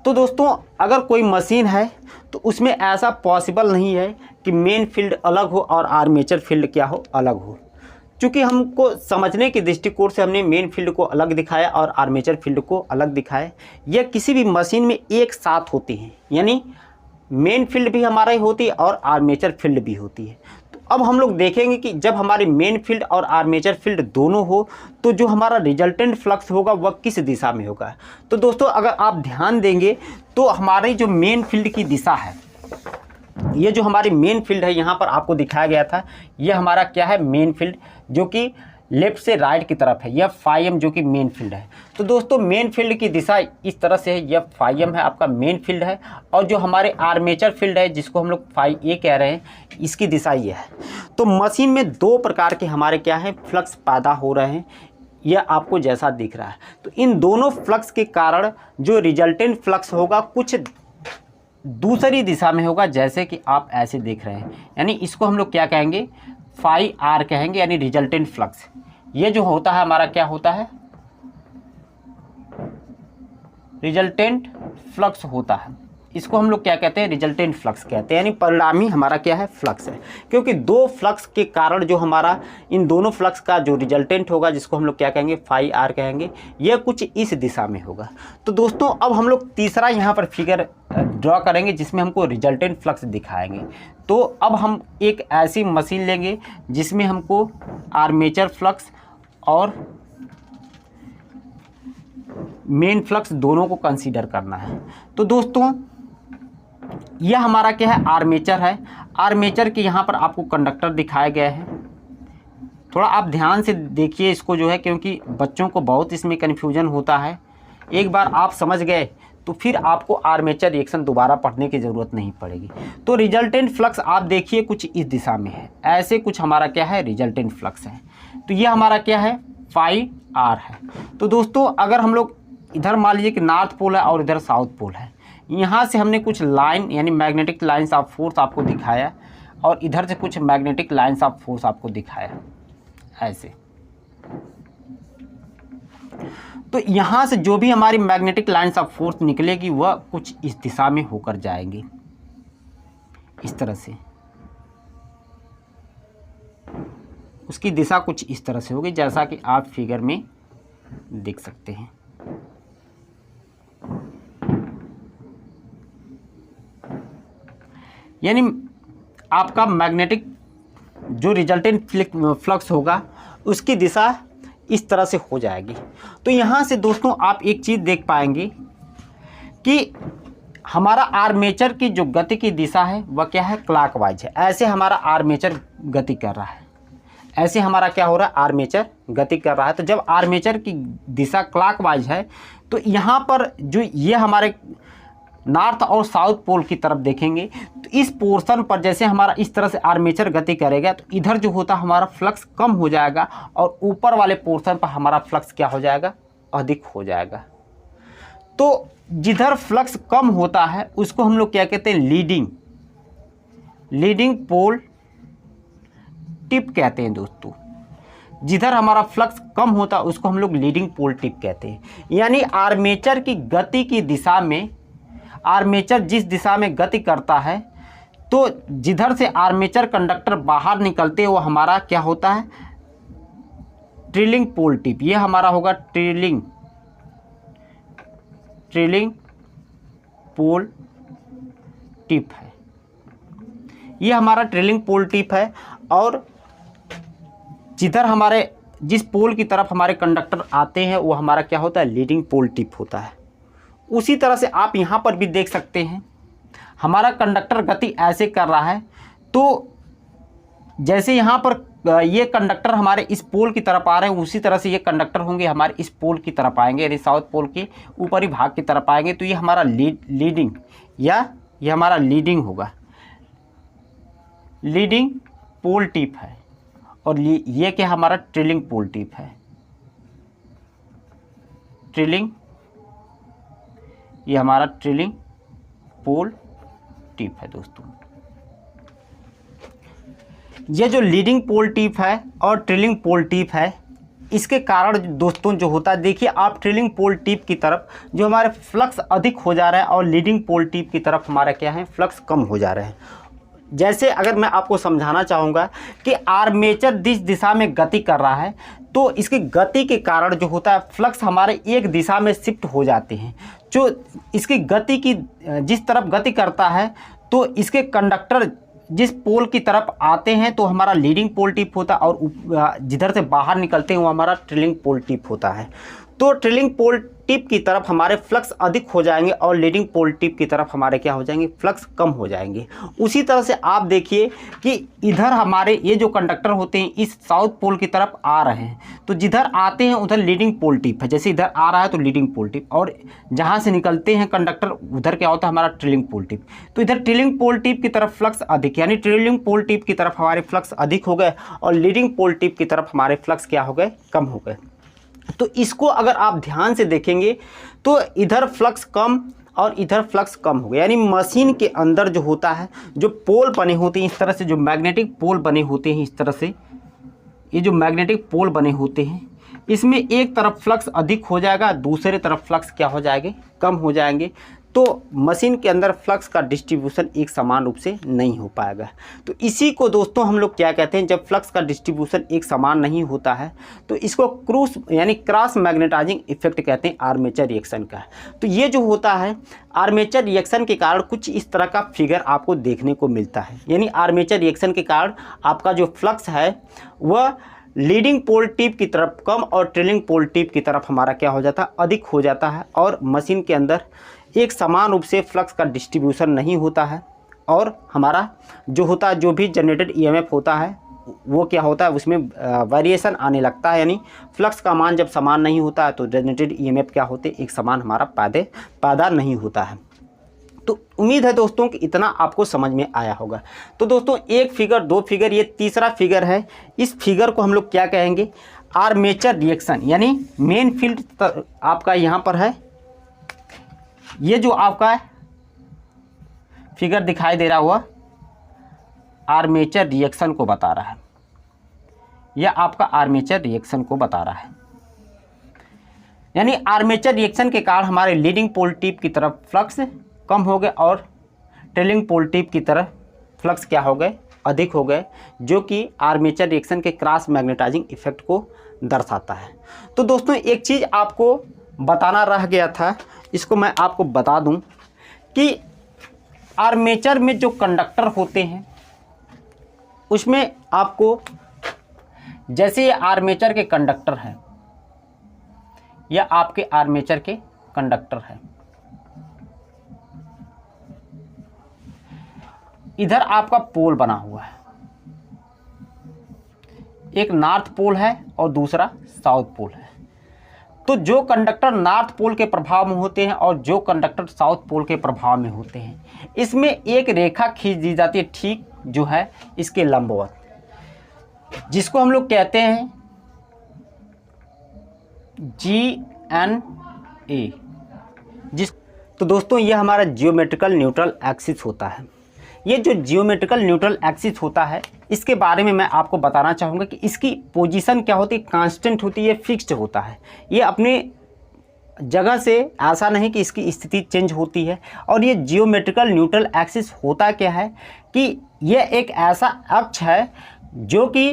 तो दोस्तों अगर कोई मशीन है तो उसमें ऐसा पॉसिबल नहीं है कि मेन फील्ड अलग हो और आर्मेचर फील्ड क्या हो, अलग हो। चूँकि हमको समझने के दृष्टिकोण से हमने मेन फील्ड को अलग दिखाया और आर्मेचर फील्ड को अलग दिखाया। यह किसी भी मशीन में एक साथ होते हैं, यानी मेन फील्ड भी हमारा ही होती है और आर्मेचर फील्ड भी होती है। तो अब हम लोग देखेंगे कि जब हमारे मेन फील्ड और आर्मेचर फील्ड दोनों हो तो जो हमारा रिजल्टेंट फ्लक्स होगा वह किस दिशा में होगा। तो दोस्तों अगर आप ध्यान देंगे तो हमारी जो मेन फील्ड की दिशा है, ये जो हमारी मेन फील्ड है यहाँ पर आपको दिखाया गया था, ये हमारा क्या है, मेन फील्ड, जो कि लेफ्ट से राइट की तरफ है। यह फाई एम जो कि मेन फील्ड है। तो दोस्तों मेन फील्ड की दिशा इस तरह से है, यह फाई एम है, आपका मेन फील्ड है, और जो हमारे आर्मेचर फील्ड है जिसको हम लोग फाई ए कह रहे हैं, इसकी दिशा ये है। तो मशीन में दो प्रकार के हमारे क्या है, फ्लक्स पैदा हो रहे हैं, यह आपको जैसा दिख रहा है। तो इन दोनों फ्लक्स के कारण जो रिजल्टेंट फ्लक्स होगा कुछ दूसरी दिशा में होगा, जैसे कि आप ऐसे देख रहे हैं, यानी इसको हम लोग क्या कहेंगे, फाई आर कहेंगे, यानी रिजल्टेंट फ्लक्स। ये जो होता है हमारा क्या होता है, रिजल्टेंट फ्लक्स होता है। इसको हम लोग क्या कहते हैं, रिजल्टेंट फ्लक्स कहते हैं, यानी परिणामी हमारा क्या है, फ्लक्स है। क्योंकि दो फ्लक्स के कारण जो हमारा इन दोनों फ्लक्स का जो रिजल्टेंट होगा, जिसको हम लोग क्या कहेंगे, फाई आर कहेंगे, यह कुछ इस दिशा में होगा। तो दोस्तों अब हम लोग तीसरा यहाँ पर फिगर ड्रॉ करेंगे जिसमें हमको रिजल्टेंट फ्लक्स दिखाएंगे। तो अब हम एक ऐसी मशीन लेंगे जिसमें हमको आर्मेचर फ्लक्स और मेन फ्लक्स दोनों को कंसीडर करना है। तो दोस्तों यह हमारा क्या है, आर्मेचर है। आर्मेचर के यहाँ पर आपको कंडक्टर दिखाया गया है। थोड़ा आप ध्यान से देखिए इसको जो है, क्योंकि बच्चों को बहुत इसमें कन्फ्यूजन होता है। एक बार आप समझ गए तो फिर आपको आर्मेचर रिएक्शन दोबारा पढ़ने की ज़रूरत नहीं पड़ेगी। तो रिजल्टेंट फ्लक्स आप देखिए कुछ इस दिशा में है, ऐसे कुछ हमारा क्या है, रिजल्टेंट फ्लक्स है। तो यह हमारा क्या है, फाई आर है। तो दोस्तों अगर हम लोग इधर मान लीजिए कि नॉर्थ पोल है और इधर साउथ पोल है, यहाँ से हमने कुछ लाइन यानी मैग्नेटिक लाइंस ऑफ फोर्स आपको दिखाया, और इधर से कुछ मैग्नेटिक लाइंस ऑफ फोर्स आपको दिखाया ऐसे। तो यहाँ से जो भी हमारी मैग्नेटिक लाइंस ऑफ फोर्स निकलेगी वह कुछ इस दिशा में होकर जाएंगी, इस तरह से। उसकी दिशा कुछ इस तरह से होगी, जैसा कि आप फिगर में देख सकते हैं। यानी आपका मैग्नेटिक जो रिजल्टेंट फ्लक्स होगा उसकी दिशा इस तरह से हो जाएगी। तो यहाँ से दोस्तों आप एक चीज़ देख पाएंगे कि हमारा आर्मेचर की जो गति की दिशा है वह क्या है, क्लॉकवाइज है। ऐसे हमारा आर्मेचर गति कर रहा है, ऐसे हमारा क्या हो रहा है, आर्मेचर गति कर रहा है। तो जब आर्मेचर की दिशा क्लॉकवाइज है तो यहाँ पर जो ये हमारे नॉर्थ और साउथ पोल की तरफ देखेंगे तो इस पोर्शन पर जैसे हमारा इस तरह से आर्मेचर गति करेगा तो इधर जो होता है हमारा फ्लक्स कम हो जाएगा, और ऊपर वाले पोर्शन पर हमारा फ्लक्स क्या हो जाएगा, अधिक हो जाएगा। तो जिधर फ्लक्स कम होता है उसको हम लोग क्या कहते हैं, लीडिंग पोल टिप कहते हैं दोस्तों। जिधर हमारा फ्लक्स कम होता है उसको हम लोग लीडिंग पोल टिप कहते हैं। यानी आर्मेचर की गति की दिशा में, आर्मेचर जिस दिशा में गति करता है, तो जिधर से आर्मेचर कंडक्टर बाहर निकलते हैं वो हमारा क्या होता है, ट्रिलिंग पोल टिप। ये हमारा होगा ट्रिलिंग पोल टिप है, ये हमारा ट्रिलिंग पोल टिप है। और जिधर हमारे जिस पोल की तरफ हमारे कंडक्टर आते हैं वो हमारा क्या होता है, लीडिंग पोल टिप होता है। उसी तरह से आप यहाँ पर भी देख सकते हैं, हमारा कंडक्टर गति ऐसे कर रहा है तो जैसे यहाँ पर ये कंडक्टर हमारे इस पोल की तरफ आ रहे हैं, उसी तरह से ये कंडक्टर होंगे हमारे इस पोल की तरफ आएंगे, यानी साउथ पोल के ऊपरी भाग की तरफ आएंगे। तो ये हमारा लीडिंग या ये हमारा लीडिंग होगा, लीडिंग पोल टिप है। और ये क्या हमारा ट्रेलिंग पोल टिप है, ट्रेलिंग, ये हमारा ट्रेलिंग पोल टिप है दोस्तों। ये जो लीडिंग पोल टिप है और ट्रेलिंग पोल टिप है, इसके कारण दोस्तों जो होता है, देखिए आप ट्रेलिंग पोल टिप की तरफ जो हमारे फ्लक्स अधिक हो जा रहा है और लीडिंग पोल टिप की तरफ हमारा क्या है, फ्लक्स कम हो जा रहे हैं। जैसे अगर मैं आपको समझाना चाहूँगा कि आर्मेचर जिस दिशा में गति कर रहा है, तो इसकी गति के कारण जो होता है फ्लक्स हमारे एक दिशा में शिफ्ट हो जाते हैं। जो इसकी गति की जिस तरफ गति करता है, तो इसके कंडक्टर जिस पोल की तरफ आते हैं तो हमारा लीडिंग पोल टिप होता है, और जिधर से बाहर निकलते हैं वो हमारा ट्रेलिंग पोल टिप होता है। तो ट्रेलिंग पोल टिप की तरफ हमारे फ्लक्स अधिक हो जाएंगे और लीडिंग पोल टिप की तरफ हमारे क्या हो जाएंगे, फ्लक्स कम हो जाएंगे। उसी तरह से आप देखिए कि इधर हमारे ये जो कंडक्टर होते हैं इस साउथ पोल की तरफ आ रहे हैं, तो जिधर आते हैं उधर लीडिंग पोल टिप है, जैसे इधर आ रहा है तो लीडिंग पोल टिप, और जहाँ से निकलते हैं कंडक्टर उधर क्या होता है, हमारा ट्रेलिंग पोल टिप। तो इधर ट्रेलिंग पोल टिप की तरफ फ्लक्स अधिक, यानी ट्रेलिंग पोल टिप की तरफ हमारे फ्लक्स अधिक हो गए और लीडिंग पोल टिप की तरफ हमारे फ्लक्स क्या हो गए, कम हो गए। तो इसको अगर आप ध्यान से देखेंगे तो इधर फ्लक्स कम और इधर फ्लक्स कम हो गया, यानी मशीन के अंदर जो होता है, जो पोल बने होते हैं इस तरह से, जो मैग्नेटिक पोल बने होते हैं इस तरह से, ये जो मैग्नेटिक पोल बने होते हैं, इसमें एक तरफ फ्लक्स अधिक हो जाएगा, दूसरे तरफ फ्लक्स क्या हो जाएंगे, कम हो जाएंगे। तो मशीन के अंदर फ्लक्स का डिस्ट्रीब्यूशन एक समान रूप से नहीं हो पाएगा। तो इसी को दोस्तों हम लोग क्या कहते हैं, जब फ्लक्स का डिस्ट्रीब्यूशन एक समान नहीं होता है तो इसको क्रूस यानी क्रॉस मैग्नेटाइजिंग इफेक्ट कहते हैं आर्मेचर रिएक्शन का। तो ये जो होता है आर्मेचर रिएक्शन के कारण कुछ इस तरह का फिगर आपको देखने को मिलता है, यानी आर्मेचर रिएक्शन के कारण आपका जो फ्लक्स है वह लीडिंग पोल टिप की तरफ कम और ट्रेलिंग पोल टिप की तरफ हमारा क्या हो जाता है, अधिक हो जाता है, और मशीन के अंदर एक समान रूप से फ्लक्स का डिस्ट्रीब्यूशन नहीं होता है, और हमारा जो होता है, जो भी जनरेटेड ईएमएफ होता है वो क्या होता है, उसमें वेरिएशन आने लगता है, यानी फ्लक्स का मान जब समान नहीं होता है तो जनरेटेड ईएमएफ क्या होते, एक समान हमारा पैदा नहीं होता है। तो उम्मीद है दोस्तों कि इतना आपको समझ में आया होगा। तो दोस्तों एक फिगर, दो फिगर, ये तीसरा फिगर है। इस फिगर को हम लोग क्या कहेंगे, आर्मेचर रिएक्शन, यानी मेन फील्ड आपका यहाँ पर है। ये जो आपका फिगर दिखाई दे रहा हुआ आर्मेचर रिएक्शन को बता रहा है, यह आपका आर्मेचर रिएक्शन को बता रहा है। यानी आर्मेचर रिएक्शन के कारण हमारे लीडिंग पोल टिप की तरफ फ्लक्स कम हो गए और ट्रेलिंग पोल टिप की तरफ फ्लक्स क्या हो गए, अधिक हो गए, जो कि आर्मेचर रिएक्शन के क्रॉस मैग्नेटाइजिंग इफेक्ट को दर्शाता है। तो दोस्तों एक चीज़ आपको बताना रह गया था, इसको मैं आपको बता दूं कि आर्मेचर में जो कंडक्टर होते हैं उसमें आपको, जैसे ये आर्मेचर के कंडक्टर हैं, यह आपके आर्मेचर के कंडक्टर हैं, इधर आपका पोल बना हुआ है, एक नॉर्थ पोल है और दूसरा साउथ पोल है। तो जो कंडक्टर नॉर्थ पोल के प्रभाव में होते हैं और जो कंडक्टर साउथ पोल के प्रभाव में होते हैं, इसमें एक रेखा खींच दी जाती है, ठीक जो है इसके लंबवत, जिसको हम लोग कहते हैं GNA। तो दोस्तों ये हमारा जियोमेट्रिकल न्यूट्रल एक्सिस होता है। ये जो जियोमेट्रिकल न्यूट्रल एक्सिस होता है, इसके बारे में मैं आपको बताना चाहूँगा कि इसकी पोजीशन क्या होती है, कांस्टेंट होती है, फिक्स्ड होता है। ये अपने जगह से ऐसा नहीं कि इसकी स्थिति चेंज होती है। और ये जियोमेट्रिकल न्यूट्रल एक्सिस होता क्या है कि यह एक ऐसा अक्ष है जो कि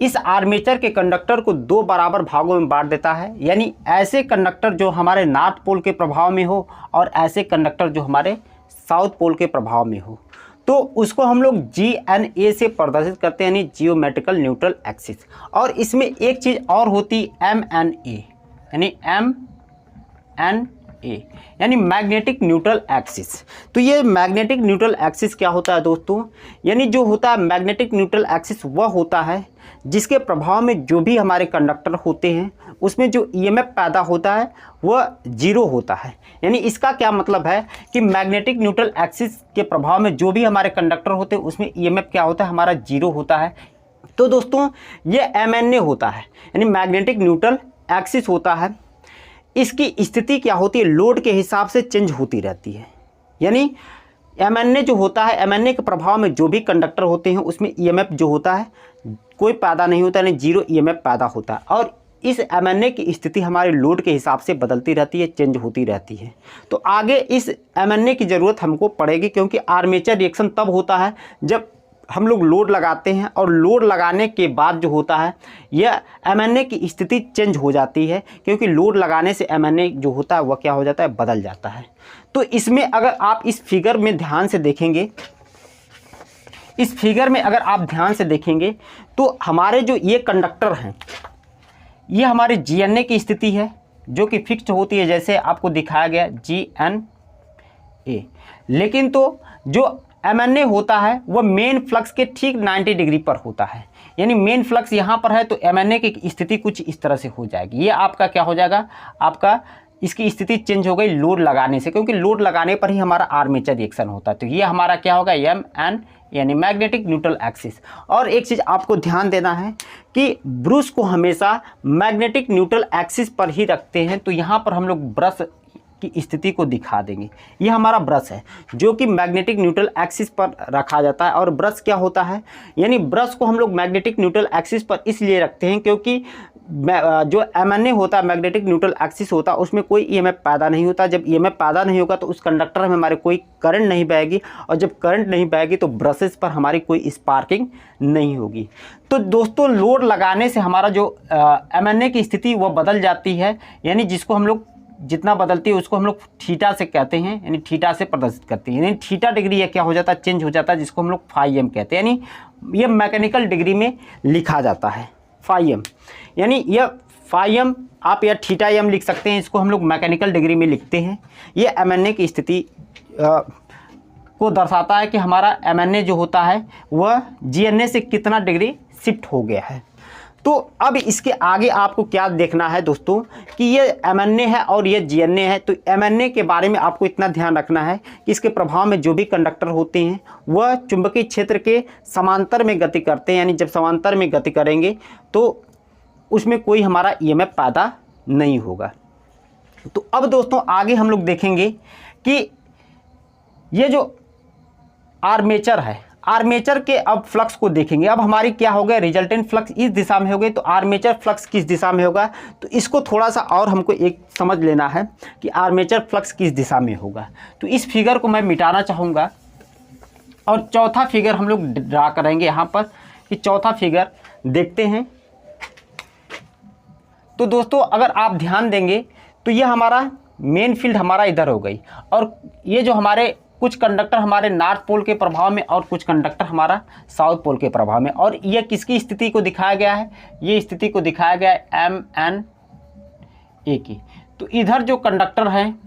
इस आर्मेचर के कंडक्टर को दो बराबर भागों में बांट देता है, यानी ऐसे कंडक्टर जो हमारे नॉर्थ पोल के प्रभाव में हो और ऐसे कंडक्टर जो हमारे साउथ पोल के प्रभाव में हो, तो उसको हम लोग GNA से प्रदर्शित करते हैं, यानी जियोमेट्रिकल न्यूट्रल एक्सिस। और इसमें एक चीज़ और होती है MNA, यानी ए, यानी मैग्नेटिक न्यूट्रल एक्सिस। तो ये मैग्नेटिक न्यूट्रल एक्सिस क्या होता है दोस्तों, यानी जो होता है मैग्नेटिक न्यूट्रल एक्सिस वह होता है जिसके प्रभाव में जो भी हमारे कंडक्टर होते हैं उसमें जो ईएमएफ पैदा होता है वह जीरो होता है। यानी इसका क्या मतलब है कि मैग्नेटिक न्यूट्रल एक्सिस के प्रभाव में जो भी हमारे कंडक्टर होते हैं उसमें ईएमएफ क्या होता है, हमारा जीरो होता है। तो दोस्तों ये एमएनए होता है, यानी मैग्नेटिक न्यूट्रल एक्सिस होता है। इसकी स्थिति क्या होती है, लोड के हिसाब से चेंज होती रहती है। यानी एमएनए जो होता है, एमएनए के प्रभाव में जो भी कंडक्टर होते हैं उसमें ईएमएफ जो होता है कोई पैदा नहीं होता, यानी जीरो ईएमएफ पैदा होता है। और इस एमएनए की स्थिति हमारे लोड के हिसाब से बदलती रहती है, चेंज होती रहती है। तो आगे इस एमएनए की ज़रूरत हमको पड़ेगी, क्योंकि आर्मेचर रिएक्शन तब होता है जब हम लोग लोड लगाते हैं और लोड लगाने के बाद जो होता है यह एमएनए की स्थिति चेंज हो जाती है, क्योंकि लोड लगाने से एमएनए जो होता है वह क्या हो जाता है, बदल जाता है। तो इसमें अगर आप इस फिगर में ध्यान से देखेंगे, इस फिगर में अगर आप ध्यान से देखेंगे तो हमारे जो ये कंडक्टर हैं ये हमारे जीएनए की स्थिति है जो कि फिक्स्ड होती है, जैसे आपको दिखाया गया जीएनए। लेकिन तो जो एमएनए होता है वह मेन फ्लक्स के ठीक 90 डिग्री पर होता है। यानी मेन फ्लक्स यहाँ पर है तो एमएनए की स्थिति कुछ इस तरह से हो जाएगी। ये आपका क्या हो जाएगा, आपका इसकी स्थिति चेंज हो गई लोड लगाने से, क्योंकि लोड लगाने पर ही हमारा आर्मेचर रिएक्शन होता है। तो ये हमारा क्या होगा, एमएन यानी मैग्नेटिक न्यूट्रल एक्सिस। और एक चीज़ आपको ध्यान देना है कि ब्रश को हमेशा मैग्नेटिक न्यूट्रल एक्सिस पर ही रखते हैं। तो यहाँ पर हम लोग ब्रश की स्थिति को दिखा देंगे। ये हमारा ब्रश है जो कि मैग्नेटिक न्यूट्रल एक्सिस पर रखा जाता है। और ब्रश क्या होता है, यानी ब्रश को हम लोग मैग्नेटिक न्यूट्रल एक्सिस पर इसलिए रखते हैं क्योंकि जो एमएनए होता है मैग्नेटिक न्यूट्रल एक्सिस होता है उसमें कोई ईएमएफ पैदा नहीं होता। जब ईएमएफ पैदा नहीं होगा तो उस कंडक्टर में हमारे कोई करंट नहीं बहेगी, और जब करंट नहीं बहेगी तो ब्रशेस पर हमारी कोई स्पार्किंग नहीं होगी। तो दोस्तों लोड लगाने से हमारा जो एमएनए की स्थिति वह बदल जाती है, यानी जिसको हम लोग जितना बदलती है उसको हम लोग थीटा से कहते हैं, यानी थीटा से प्रदर्शित करते हैं। यानी थीटा डिग्री क्या हो जाता है, चेंज हो जाता है, जिसको हम लोग फाई कहते हैं। यानी ये मैकेनिकल डिग्री में लिखा जाता है फाई एम, यानी यह फाई एम आप या थीटा एम लिख सकते हैं, इसको हम लोग मैकेनिकल डिग्री में लिखते हैं। ये एमएनए की स्थिति को दर्शाता है कि हमारा एमएनए जो होता है वह जीएनए से कितना डिग्री शिफ्ट हो गया है। तो अब इसके आगे आपको क्या देखना है दोस्तों कि ये एमएनए है और ये जीएनए है। तो एमएनए के बारे में आपको इतना ध्यान रखना है कि इसके प्रभाव में जो भी कंडक्टर होते हैं वह चुंबकीय क्षेत्र के समांतर में गति करते हैं। यानी जब समांतर में गति करेंगे तो उसमें कोई हमारा ईएमएफ पैदा नहीं होगा। तो अब दोस्तों आगे हम लोग देखेंगे कि ये जो आर्मेचर है, आर्मेचर के अब फ्लक्स को देखेंगे। अब हमारी क्या हो गया, रिजल्टेंट फ्लक्स इस दिशा में हो गई, तो आर्मेचर फ्लक्स किस दिशा में होगा। तो इसको थोड़ा सा और हमको एक समझ लेना है कि आर्मेचर फ्लक्स किस दिशा में होगा। तो इस फिगर को मैं मिटाना चाहूँगा और चौथा फिगर हम लोग ड्रा करेंगे यहाँ पर, कि चौथा फिगर देखते हैं। तो दोस्तों अगर आप ध्यान देंगे तो ये हमारा मेन फील्ड हमारा इधर हो गई, और ये जो हमारे कुछ कंडक्टर हमारे नॉर्थ पोल के प्रभाव में और कुछ कंडक्टर हमारा साउथ पोल के प्रभाव में। और ये किसकी स्थिति को दिखाया गया है, ये स्थिति को दिखाया गया है एमएनए की। तो इधर जो कंडक्टर हैं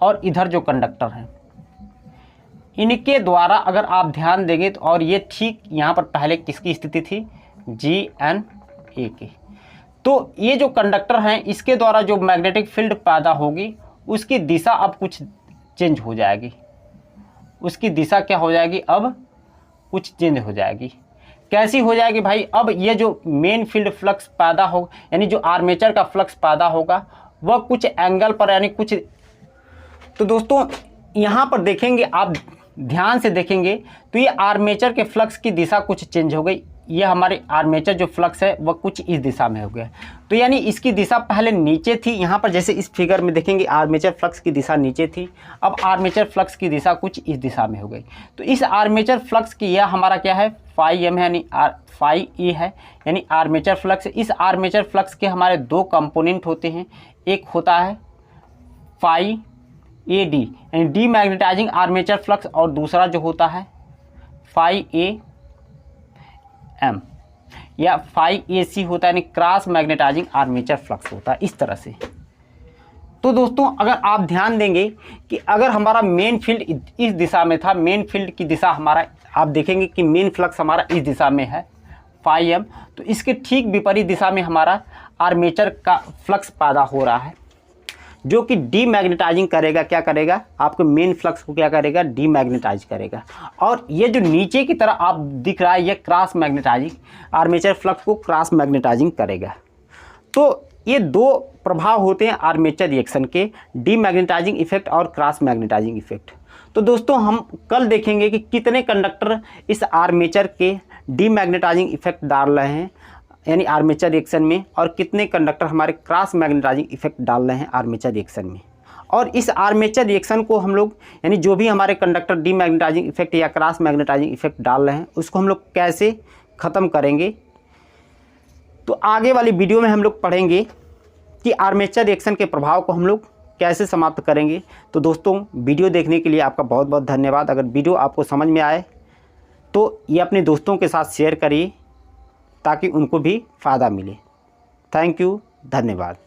और इधर जो कंडक्टर हैं इनके द्वारा अगर आप ध्यान देंगे तो, और ये ठीक यहाँ पर पहले किसकी स्थिति थी, जीएनए की। तो ये जो कंडक्टर हैं इसके द्वारा जो मैग्नेटिक फील्ड पैदा होगी उसकी दिशा अब कुछ चेंज हो जाएगी। उसकी दिशा क्या हो जाएगी, अब कुछ चेंज हो जाएगी। कैसी हो जाएगी भाई, अब ये जो मेन फील्ड फ्लक्स पैदा हो, यानी जो आर्मेचर का फ्लक्स पैदा होगा वह कुछ एंगल पर, यानी कुछ। तो दोस्तों यहाँ पर देखेंगे, आप ध्यान से देखेंगे तो ये आर्मेचर के फ्लक्स की दिशा कुछ चेंज हो गई। ये हमारे आर्मेचर जो फ्लक्स है वह कुछ इस दिशा में हो गया। तो यानी इसकी दिशा पहले नीचे थी, यहाँ पर जैसे इस फिगर में देखेंगे आर्मेचर फ्लक्स की दिशा नीचे थी, अब आर्मेचर फ्लक्स की दिशा कुछ इस दिशा में हो गई। तो इस आर्मेचर फ्लक्स की यह हमारा क्या है, फाई एम है, यानी फाई ए है, यानी आर्मेचर फ्लक्स। इस आर्मेचर फ्लक्स के हमारे दो कंपोनेंट होते हैं, एक होता है फाई ए डी यानी डी मैग्नेटाइजिंग आर्मेचर फ्लक्स, और दूसरा जो होता है फाई ए एम। या phi-AC होता है, यानी क्रॉस मैग्नेटाइजिंग आर्मेचर फ्लक्स होता है इस तरह से। तो दोस्तों अगर आप ध्यान देंगे कि अगर हमारा मेन फील्ड इस दिशा में था, मेन फील्ड की दिशा हमारा, आप देखेंगे कि मेन फ्लक्स हमारा इस दिशा में है phi-m, तो इसके ठीक विपरीत दिशा में हमारा आर्मेचर का फ्लक्स पैदा हो रहा है, जो कि डीमैग्नेटाइजिंग करेगा। क्या करेगा? आपके मेन फ्लक्स को क्या करेगा? डीमैग्नेटाइज करेगा। और ये जो नीचे की तरह आप दिख रहा है, ये क्रॉस मैग्नेटाइजिंग आर्मेचर फ्लक्स को क्रॉस मैग्नेटाइजिंग करेगा। तो ये दो प्रभाव होते हैं आर्मेचर रिएक्शन के, डीमैग्नेटाइजिंग इफेक्ट और क्रॉस मैग्नेटाइजिंग इफेक्ट। तो दोस्तों हम कल देखेंगे कि कितने कंडक्टर इस आर्मेचर के डीमैग्नेटाइजिंग इफेक्ट डाल रहे हैं यानी आर्मेचर रिएक्शन में, और कितने कंडक्टर हमारे क्रॉस मैग्नेटाइजिंग इफेक्ट डाल रहे हैं आर्मेचर रिएक्शन में। और इस आर्मेचर रिएक्शन को हम लोग, यानी जो भी हमारे कंडक्टर डीमैग्नेटाइजिंग इफेक्ट या क्रॉस मैग्नेटाइजिंग इफेक्ट डाल रहे हैं, उसको हम लोग कैसे ख़त्म करेंगे, तो आगे वाली वीडियो में हम लोग पढ़ेंगे कि आर्मेचर रिएक्शन के प्रभाव को हम लोग कैसे समाप्त करेंगे। तो दोस्तों वीडियो देखने के लिए आपका बहुत बहुत धन्यवाद। अगर वीडियो आपको समझ में आए तो ये अपने दोस्तों के साथ शेयर करिए ताकि उनको भी फ़ायदा मिले। थैंक यू, धन्यवाद।